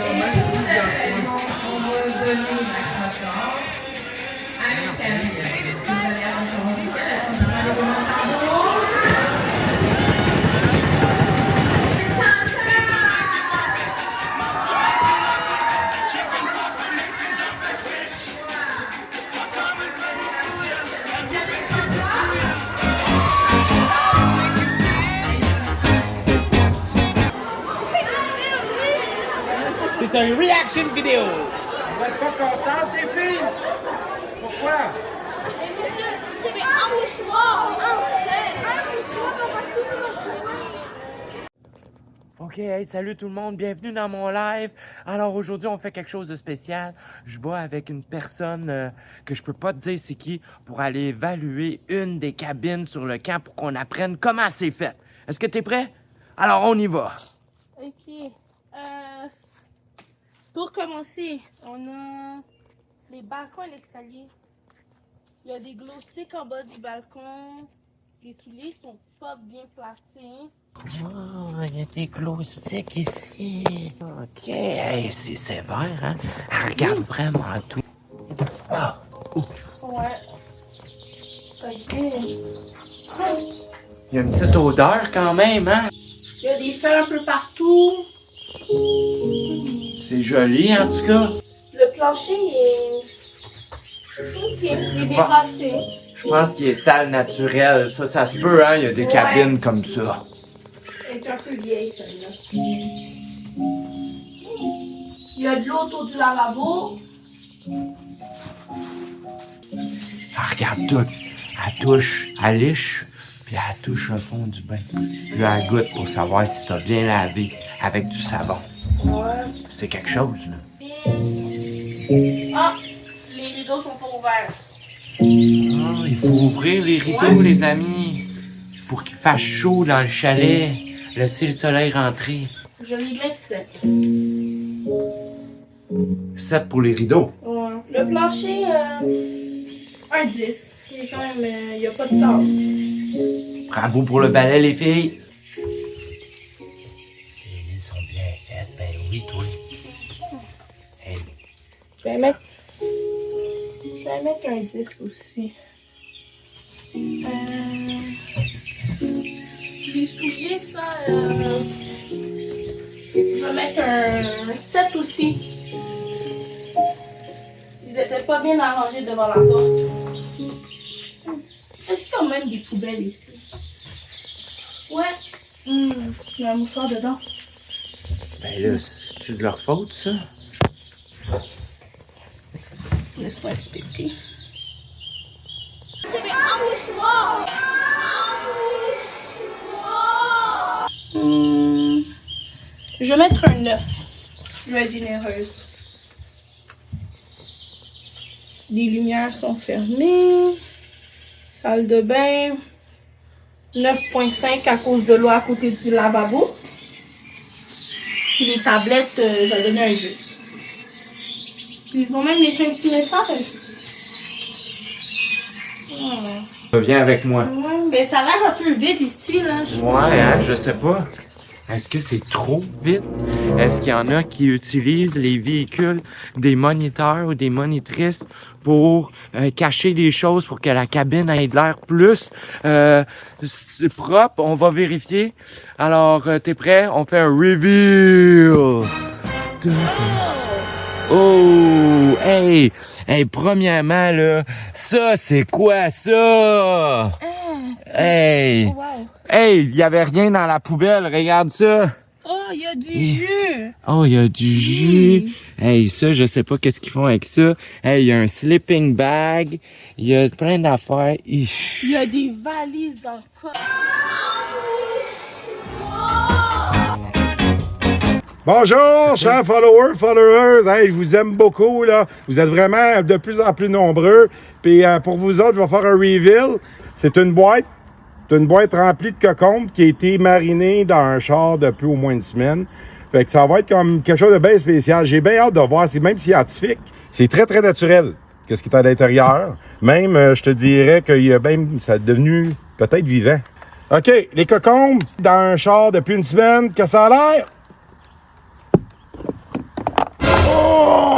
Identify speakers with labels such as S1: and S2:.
S1: On va donner l'accrocheur à une famille. Vous allez avoir changé que la semaine dernière, le moment
S2: C'est un reaction vidéo.
S3: Vous êtes pas contente, les filles? Pourquoi?
S4: C'est un mouchoir, un mouchoir, on va tout le monde.
S2: Ok, hey, salut tout le monde, bienvenue dans mon live. Alors aujourd'hui, on fait quelque chose de spécial. Je vais avec une personne que je peux pas te dire c'est qui pour aller évaluer une des cabines sur le camp pour qu'on apprenne comment c'est fait. Est-ce que tu es prêt? Alors on y va.
S4: Ok. Pour commencer, on a les balcons et l'escalier. Il y a des glow sticks en bas du balcon. Les souliers sont pas bien placés.
S2: Oh, il y a des glow sticks ici. Ok, hey, c'est sévère, hein? Elle regarde vraiment tout. Ah,
S4: Ouais. Ok.
S2: il y a une petite odeur quand même, hein?
S4: Il y a des feuilles un peu partout.
S2: C'est joli en tout cas.
S4: Le plancher est... Ok, il est débrassé.
S2: Je pense qu'il est salle naturelle. Ça se peut, hein? Il y a des
S4: Ouais.
S2: cabines comme ça.
S4: Elle est un peu vieille, celle-là. Il y a de l'eau autour du lavabo.
S2: Elle regarde tout. Elle touche, elle liche, puis elle touche le fond du bain. Puis elle goûte pour savoir si t'as bien lavé avec du savon.
S4: Ouais.
S2: C'est quelque chose, là.
S4: Ah, les rideaux sont pas ouverts.
S2: Ah, il faut ouvrir les rideaux, les amis, pour qu'il fasse chaud dans le chalet. Laisser le soleil rentrer.
S4: Je vais mettre 7.
S2: 7 pour les rideaux.
S4: Ouais. Le plancher, un 10. Il est quand même, il n'y a pas de sable.
S2: Bravo pour le balai, les filles. Ils sont bien faites, ben oui, toi. Hey.
S4: Je vais mettre un 10 aussi. Les souliers, ça, je vais mettre un 7 aussi. Ils étaient pas bien arrangés devant la porte. Est-ce qu'il y a même des poubelles ici? Ouais. Il y a un mouchoir dedans.
S2: Ben là, c'est-tu de leur faute, ça?
S4: Laisse-moi inspecter. C'est un mouchoir! Je vais mettre un 9. Je vais être généreuse. Les lumières sont fermées. Salle de bain. 9.5 à cause de l'eau à côté du lavabo. Puis les tablettes, j'ai donné un 10. Puis ils ont même laissé un petit message.
S2: Viens avec moi.
S4: Ouais, mais ça a l'air un peu vide ici, là.
S2: Ouais, hein, je sais pas. Est-ce que c'est trop vite? Est-ce qu'il y en a qui utilisent les véhicules des moniteurs ou des monitrices pour cacher les choses pour que la cabine ait de l'air plus propre? On va vérifier. Alors, t'es prêt? On fait un reveal. Oh! Hey! Hey, premièrement, là, ça, c'est quoi ça? Hey!
S4: Wow.
S2: Hey, il y avait rien dans la poubelle, regarde ça.
S4: Oh, il y a du jus.
S2: Oh, il y a du jus. Hey, ça, je sais pas qu'est-ce qu'ils font avec ça. Hey, il y a un sleeping bag. Il y a plein d'affaires. Ich.
S4: Il y a des valises dans le corps.
S3: Bonjour, chers followers. Hey, je vous aime beaucoup, là. Vous êtes vraiment de plus en plus nombreux. Puis pour vous autres, je vais faire un reveal. C'est une boîte. C'est une boîte remplie de cocombes qui a été marinée dans un char depuis au moins une semaine. Fait que ça va être comme quelque chose de bien spécial. J'ai bien hâte de voir. C'est même scientifique. C'est très, très naturel. Qu'est-ce qui est à l'intérieur. Même, je te dirais que ça est devenu peut-être vivant. OK, les cocombes dans un char depuis une semaine. Qu'est-ce que ça a l'air? Oh!